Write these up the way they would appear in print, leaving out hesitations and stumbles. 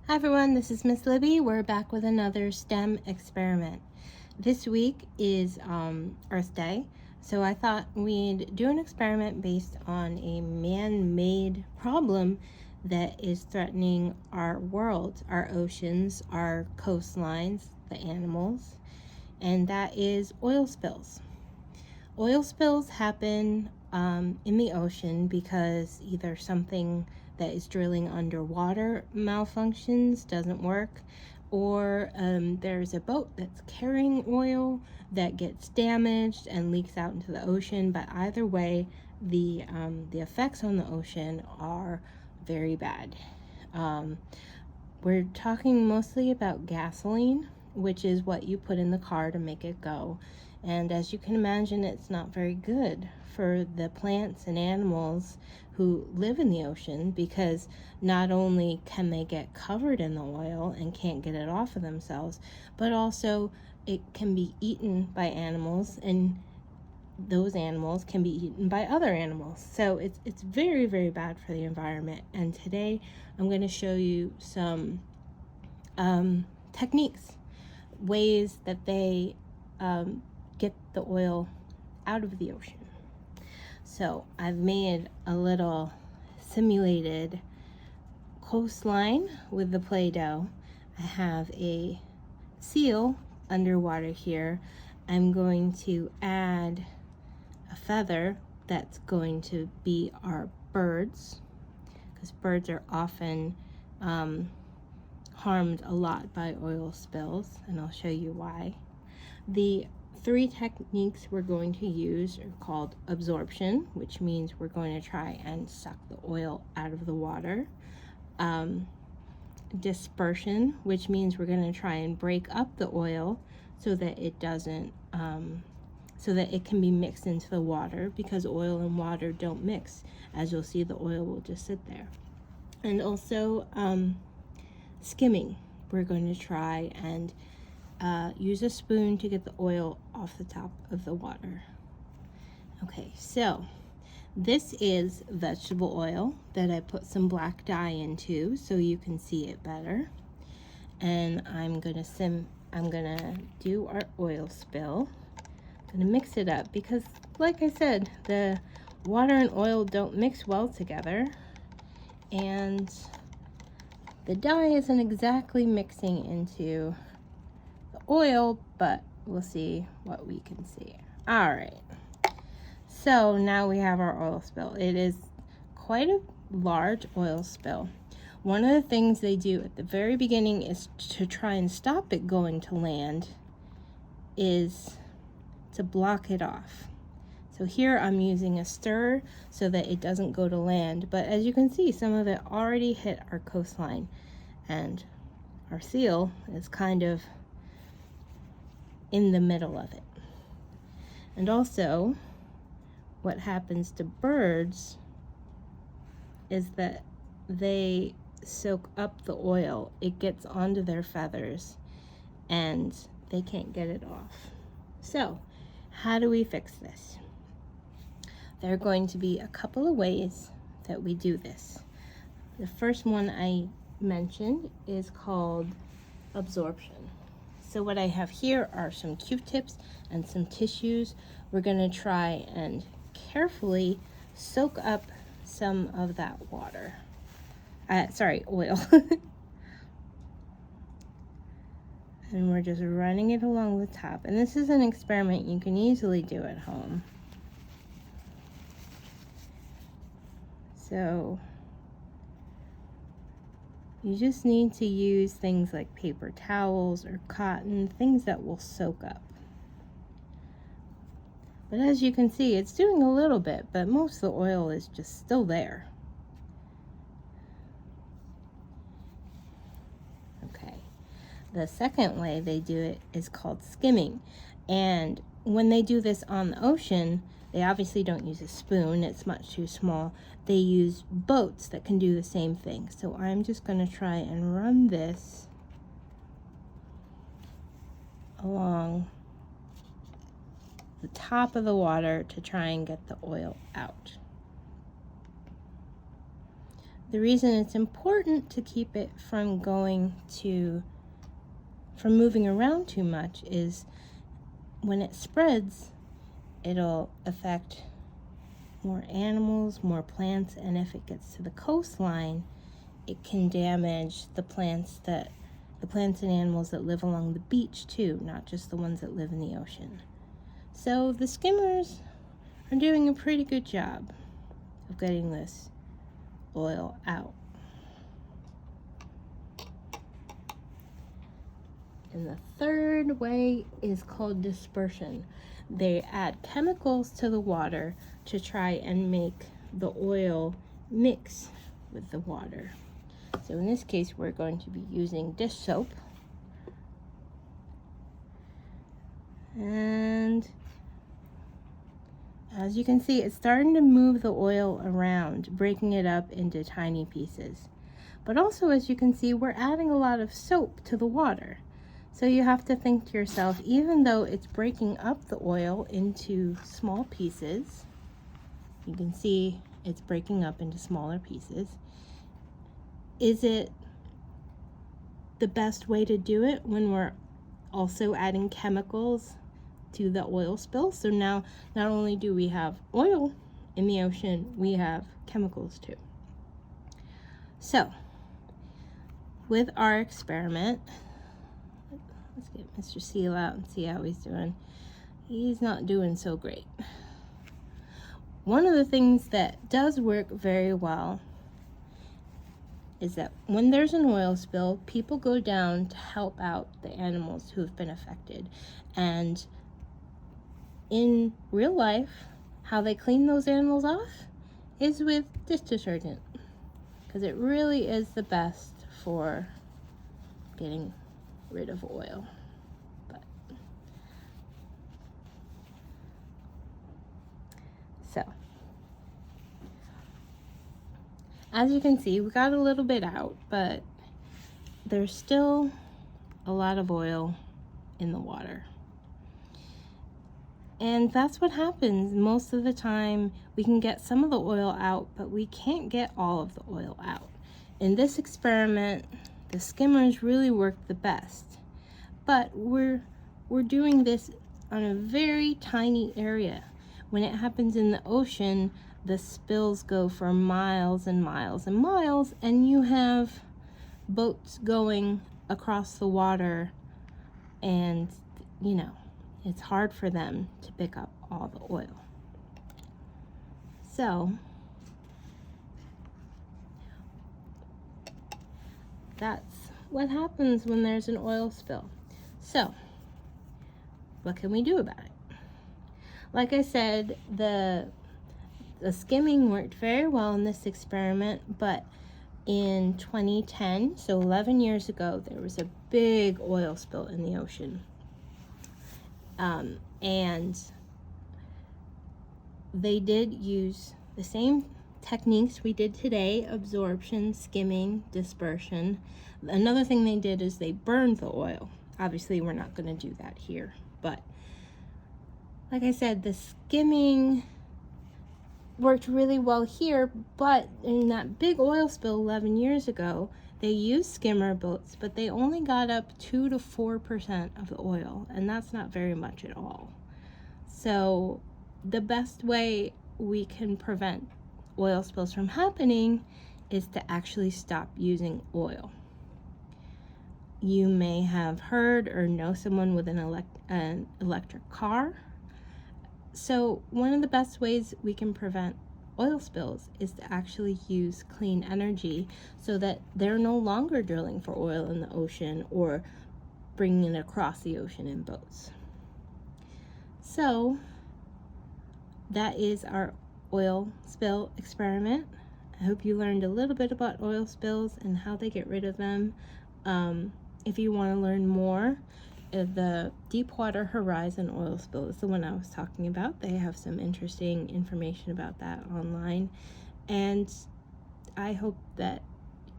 Hi everyone, this is Miss Libby. We're back with another STEM experiment. This week is Earth Day, so I thought we'd do an experiment based on a man-made problem that is threatening our world, our oceans, our coastlines, the animals, and that is oil spills. Oil spills happen in the ocean because either something that is drilling underwater malfunctions, doesn't work, or there's a boat that's carrying oil that gets damaged and leaks out into the ocean. But either way, the effects on the ocean are very bad. We're talking mostly about gasoline, which is what you put in the car to make it go. And as you can imagine, it's not very good for the plants and animals who live in the ocean, because not only can they get covered in the oil and can't get it off of themselves, but also it can be eaten by animals, and those animals can be eaten by other animals. So it's very, very bad for the environment. And today I'm going to show you some techniques, ways that they get the oil out of the ocean. So I've made a little simulated coastline with the Play-Doh. I have a seal underwater here. I'm going to add a feather that's going to be our birds, because birds are often harmed a lot by oil spills, and I'll show you why. The three techniques we're going to use are called absorption, which means we're going to try and suck the oil out of the water. Dispersion, which means we're going to try and break up the oil so that it doesn't, so that it can be mixed into the water, because oil and water don't mix. As you'll see, the oil will just sit there. And also skimming. We're going to try and use a spoon to get the oil off the top of the water. Okay, so this is vegetable oil that I put some black dye into so you can see it better. And I'm gonna do our oil spill. I'm gonna mix it up because, like I said, the water and oil don't mix well together, and the dye isn't exactly mixing into the oil, but we'll see what we can see. All right, so now we have our oil spill. It is quite a large oil spill. One of the things they do at the very beginning is to try and stop it going to land, is to block it off. So here I'm using a stir so that it doesn't go to land, but as you can see, some of it already hit our coastline, and our seal is kind of in the middle of it. And also, what happens to birds is that they soak up the oil. It gets onto their feathers and they can't get it off. So how do we fix this? There are going to be a couple of ways that we do this. The first one I mentioned is called absorption. So what I have here are some Q-tips and some tissues. We're going to try and carefully soak up some of that water. Oil. And we're just running it along the top. And this is an experiment you can easily do at home. So you just need to use things like paper towels or cotton, things that will soak up. But as you can see, it's doing a little bit, but most of the oil is just still there. Okay. The second way they do it is called skimming. And when they do this on the ocean, they obviously don't use a spoon, it's much too small. They use boats that can do the same thing. So I'm just going to try and run this along the top of the water to try and get the oil out. the reason it's important to keep it from moving around too much is when it spreads, it'll affect more animals, more plants, and if it gets to the coastline, it can damage the plants and animals that live along the beach too, not just the ones that live in the ocean. So the skimmers are doing a pretty good job of getting this oil out. And the third way is called dispersion. They add chemicals to the water to try and make the oil mix with the water. So in this case, we're going to be using dish soap. And as you can see, it's starting to move the oil around, breaking it up into tiny pieces. But also, as you can see, we're adding a lot of soap to the water. So you have to think to yourself, even though it's breaking up the oil into small pieces, you can see it's breaking up into smaller pieces. Is it the best way to do it when we're also adding chemicals to the oil spill? So now not only do we have oil in the ocean, we have chemicals too. So with our experiment, let's get Mr. Seal out and see how he's doing. He's not doing so great. One of the things that does work very well is that when there's an oil spill, people go down to help out the animals who have been affected. And in real life, how they clean those animals off is with dish detergent, because it really is the best for getting rid of oil. So as you can see, we got a little bit out, but there's still a lot of oil in the water. And that's what happens most of the time. We can get some of the oil out, but we can't get all of the oil out. In this experiment, the skimmers really worked the best, but we're doing this on a very tiny area. When it happens in the ocean, the spills go for miles and miles and miles, and you have boats going across the water, and it's hard for them to pick up all the oil. So that's what happens when there's an oil spill. So what can we do about it? Like I said, the skimming worked very well in this experiment, but in 2010, so 11 years ago, there was a big oil spill in the ocean. And they did use the same techniques we did today: absorption, skimming, dispersion. Another thing they did is they burned the oil. Obviously, we're not going to do that here, but like I said, the skimming worked really well here, but in that big oil spill 11 years ago, they used skimmer boats, but they only got up 2 to 4% of the oil, and that's not very much at all. So the best way we can prevent oil spills from happening is to actually stop using oil. You may have heard or know someone with an electric car. So one of the best ways we can prevent oil spills is to actually use clean energy, so that they're no longer drilling for oil in the ocean or bringing it across the ocean in boats. So that is our oil spill experiment. I hope you learned a little bit about oil spills and how they get rid of them. If you want to learn more, the Deepwater Horizon oil spill is the one I was talking about. They have some interesting information about that online, and I hope that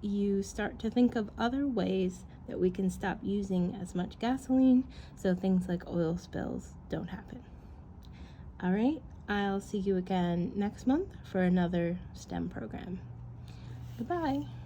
you start to think of other ways that we can stop using as much gasoline so things like oil spills don't happen. All right, I'll see you again next month for another STEM program. Goodbye.